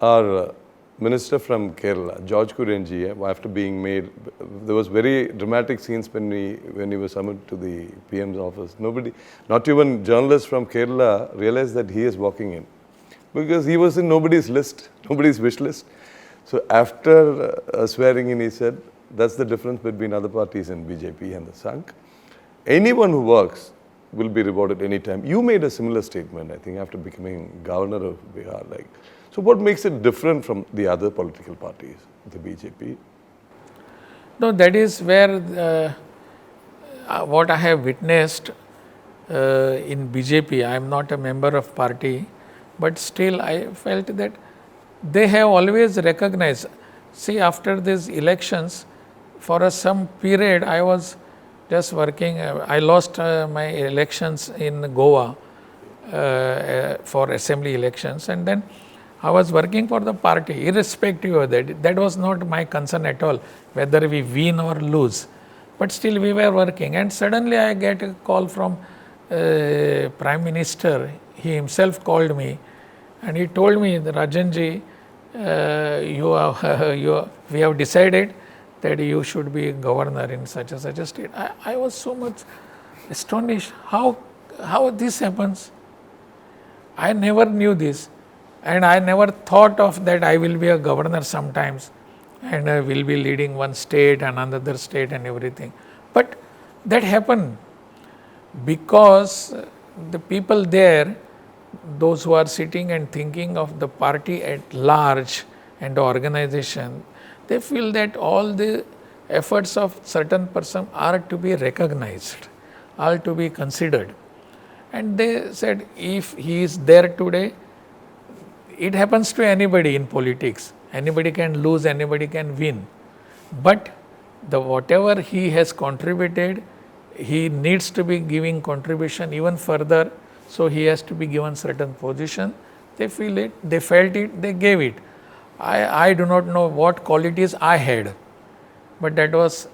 Our minister from Kerala, George Kurenji, after being made, there was very dramatic scenes when he was summoned to the PM's office. Nobody, not even journalists from Kerala, realized that he is walking in, because he was in nobody's list, nobody's wish list. So after swearing in, he said, that's the difference between other parties and BJP and the Sangh. Anyone who works will be rewarded anytime. You made a similar statement, I think, after becoming governor of Bihar. So what makes it different from the other political parties, the BJP? No, that is where what I have witnessed in BJP. I am not a member of party, but still I felt that they have always recognized. See, after these elections, for some period I was just working. I lost my elections in Goa for assembly elections, and then I was working for the party, irrespective of that. That was not my concern at all, whether we win or lose. But still we were working, and suddenly I get a call from Prime Minister. He himself called me, and he told me, Rajanji, we have decided that you should be governor in such and such a state. I was so much astonished. How this happens? I never knew this. And I never thought of that I will be a governor sometimes and I will be leading one state and another state and everything. But that happened because the people there, those who are sitting and thinking of the party at large and the organization, they feel that all the efforts of certain person are to be recognized, are to be considered. And they said, if he is there today, it happens to anybody in politics. Anybody can lose, anybody can win. But whatever he has contributed, he needs to be giving contribution even further. So he has to be given certain position. They feel it, they felt it, they gave it. I do not know what qualities I had, but that was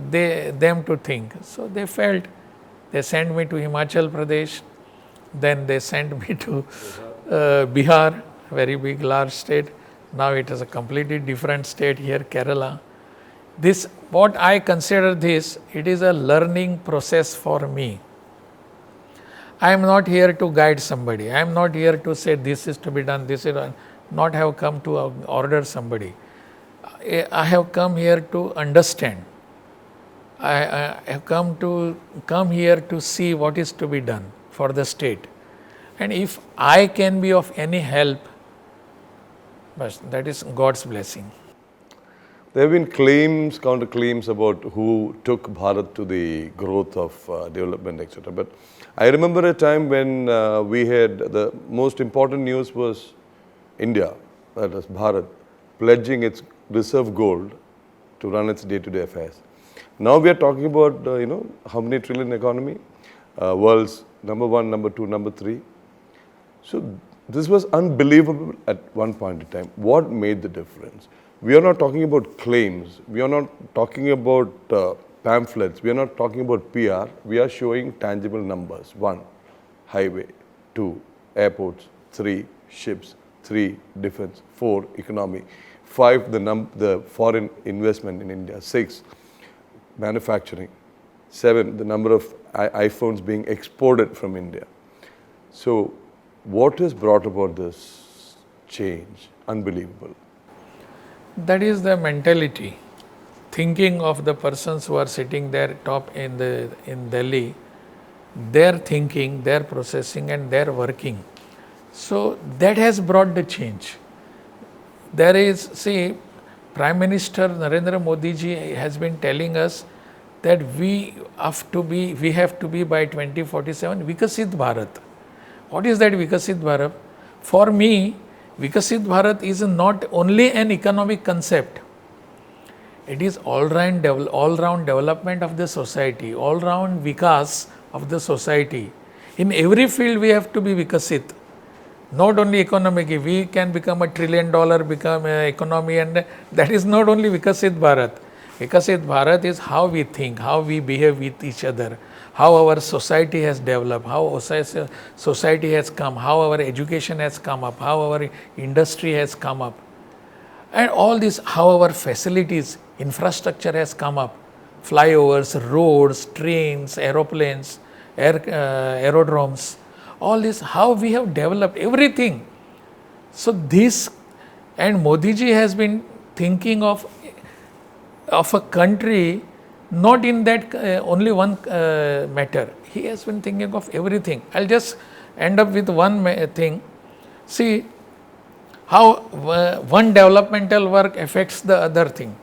them to think. So they felt. They sent me to Himachal Pradesh, then they sent me to Bihar, very big, large state. Now it is a completely different state here, Kerala. This, what I consider this, it is a learning process for me. I am not here to guide somebody. I am not here to say this is to be done, this is not have come to order somebody. I have come here to understand. I have come here to see what is to be done for the state. And if I can be of any help, but that is God's blessing. There have been claims, counter claims about who took Bharat to the growth of development, etc. But I remember a time when we had the most important news was India, that is Bharat, pledging its reserve gold to run its day-to-day affairs. Now we are talking about, how many trillion economy, world's number 1, number 2, number 3. So this was unbelievable at one point in time. What made the difference? We are not talking about claims. We are not talking about pamphlets. We are not talking about PR. We are showing tangible numbers. 1, highway. 2, airports. 3, ships. 3, defense. 4, economy. 5, the foreign investment in India. 6, manufacturing. 7, the number of iPhones being exported from India. So what has brought about this change? Unbelievable. That is the mentality, thinking of the persons who are sitting there top in Delhi, their thinking, their processing and their working. So that has brought the change. There is, see, Prime Minister Narendra Modi ji has been telling us that we have to be by 2047 Viksit Bharat. What is that Viksit Bharat? For me, Viksit Bharat is not only an economic concept. It is all-round development of the society, all-round vikas of the society. In every field we have to be Vikasit. Not only economic, we can become $1 trillion, become an economy, and that is not only Viksit Bharat. Viksit Bharat is how we think, how we behave with each other, how our society has developed, how society has come, how our education has come up, how our industry has come up, and all this, how our facilities, infrastructure has come up, flyovers, roads, trains, aeroplanes, aerodromes, all this, how we have developed everything. So this, and Modi ji has been thinking of a country not in that only one matter. He has been thinking of everything. I'll just end up with one thing. See how one developmental work affects the other thing.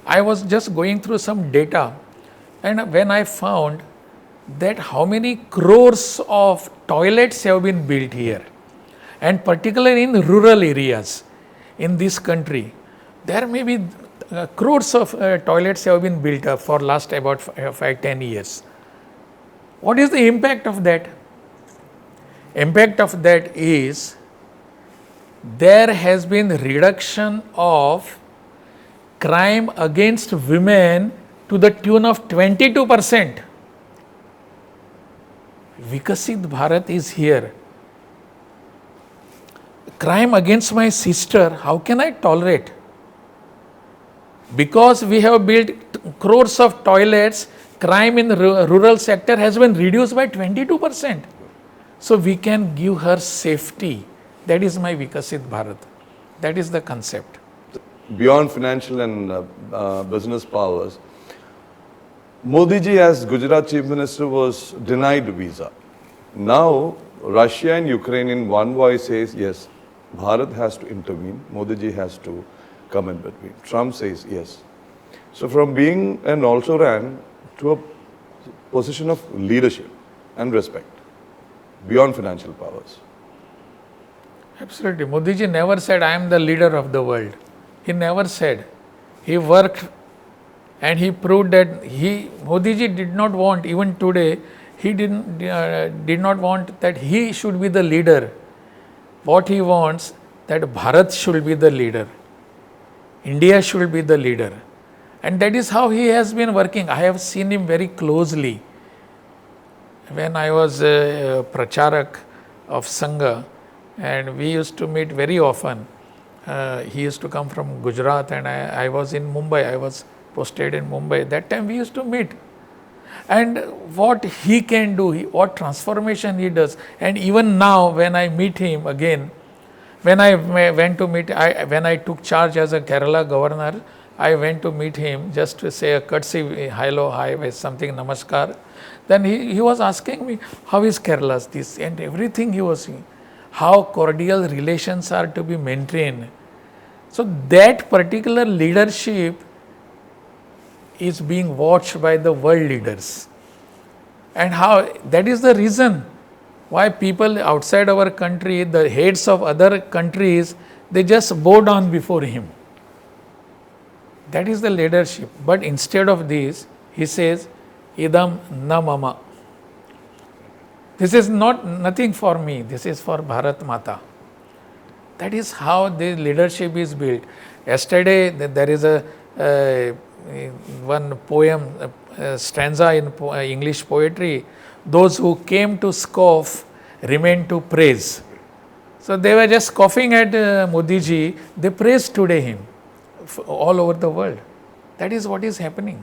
I was just going through some data, and when I found that how many crores of toilets have been built here, and particularly in rural areas in this country, there may be crores of toilets have been built up for last about 5-10 years. What is the impact of that? Impact of that is there has been reduction of crime against women to the tune of 22%. Viksit Bharat is here. Crime against my sister, how can I tolerate? Because we have built crores of toilets, crime in the rural sector has been reduced by 22%. So we can give her safety. That is my Viksit Bharat. That is the concept. Beyond financial and business powers, Modi ji as Gujarat Chief Minister was denied visa. Now Russia and Ukraine in one voice says yes, Bharat has to intervene, Modi ji has to come in between. Trump says yes. So from being an also-ran to a position of leadership and respect beyond financial powers. Absolutely. Modi ji never said, I am the leader of the world. He never said. He worked and he proved that Modi ji did not want, even today, he did not want that he should be the leader. What he wants, that Bharat should be the leader. India should be the leader. And that is how he has been working. I have seen him very closely. When I was a pracharak of Sangha, and we used to meet very often. He used to come from Gujarat and I was in Mumbai. I was posted in Mumbai. That time we used to meet. And what he can do, what transformation he does. And even now when I meet him again, when I went to meet, when I took charge as a Kerala governor, I went to meet him just to say a courtesy hello, hi, something, namaskar. Then he was asking me, how is Kerala's this? And everything he was saying, how cordial relations are to be maintained. So that particular leadership is being watched by the world leaders. And how that is the reason why people outside our country, the heads of other countries, they just bow down before him. That is the leadership. But instead of this, he says, idam na mama. This is nothing for me. This is for Bharat Mata. That is how the leadership is built. Yesterday, there is one poem, stanza in English poetry. Those who came to scoff remain to praise. So they were just scoffing at Modi ji. They praised today him all over the world. That is what is happening.